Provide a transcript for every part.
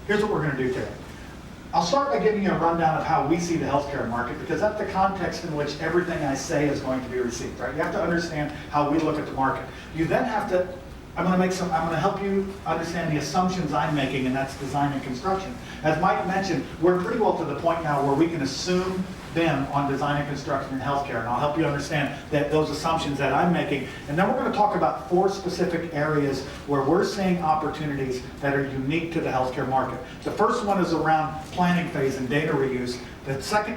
Here's what we're going to do today. I'll start by giving you a rundown of how we see the healthcare market, because that's the context in which everything I say is going to be received, right? You have to understand how we look at the market. You then have to, I'm going to help you understand the assumptions I'm making, and that's design and construction. As Mike mentioned, we're pretty well to the point now where we can assume BIM on design and construction in healthcare, and I'll help you understand that those assumptions that I'm making. And then we're going to talk about 4 specific areas where we're seeing opportunities that are unique to the healthcare market. The first one is around planning phase and data reuse. The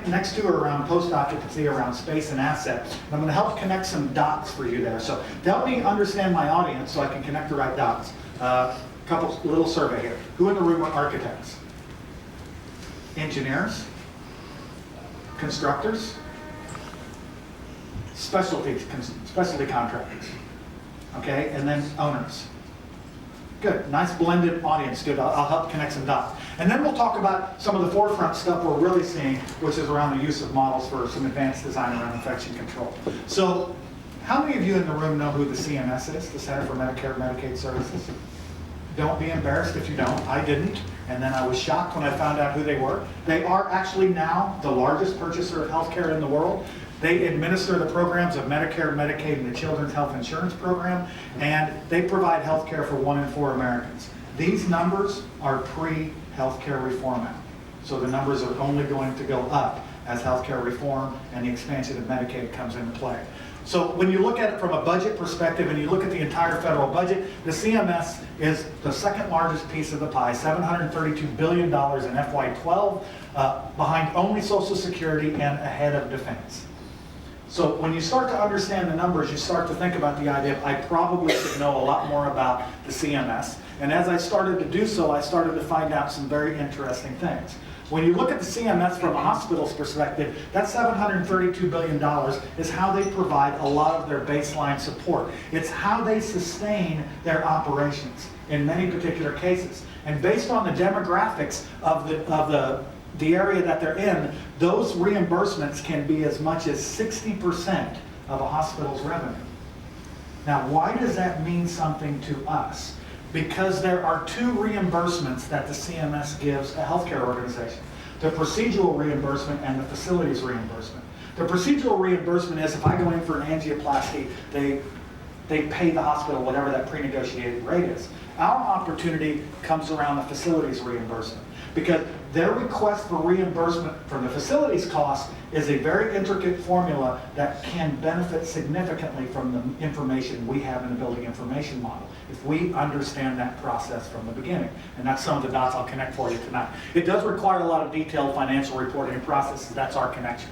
next 2 are around post-occupancy, around space and asset. And I'm going to help connect some dots for you there. So to help me understand my audience so I can connect the right dots, little survey here. Who in the room are architects? Engineers? Constructors? Specialty contractors? Okay, and then owners. Good, nice blended audience, good. I'll help connect some dots. And then we'll talk about some of the forefront stuff we're really seeing, which is around the use of models for some advanced design around infection control. So, how many of you in the room know who the CMS is, the Center for Medicare and Medicaid Services? Don't be embarrassed if you don't. I didn't, and then I was shocked when I found out who they were. They are actually now the largest purchaser of healthcare in the world. They administer the programs of Medicare, Medicaid, and the Children's Health Insurance Program, and they provide health care for 1 in 4 Americans. These numbers are pre-Healthcare Reform Act. So the numbers are only going to go up as healthcare reform and the expansion of Medicaid comes into play. So when you look at it from a budget perspective and you look at the entire federal budget, the CMS is the second largest piece of the pie, $732 billion in FY12, behind only Social Security and ahead of defense. So when you start to understand the numbers, you start to think about the idea of I probably should know a lot more about the CMS. And as I started to do so, I started to find out some very interesting things. When you look at the CMS from a hospital's perspective, that $732 billion is how they provide a lot of their baseline support. It's how they sustain their operations in many particular cases. And based on the demographics of the area that they're in, those reimbursements can be as much as 60% of a hospital's revenue. Now, why does that mean something to us? Because there are 2 reimbursements that the CMS gives a healthcare organization. The procedural reimbursement and the facilities reimbursement. The procedural reimbursement is if I go in for an angioplasty, they pay the hospital whatever that pre-negotiated rate is. Our opportunity comes around the facilities reimbursement, because their request for reimbursement from the facilities cost is a very intricate formula that can benefit significantly from the information we have in the building information model, if we understand that process from the beginning. And that's some of the dots I'll connect for you tonight. It does require a lot of detailed financial reporting and processes. That's our connection.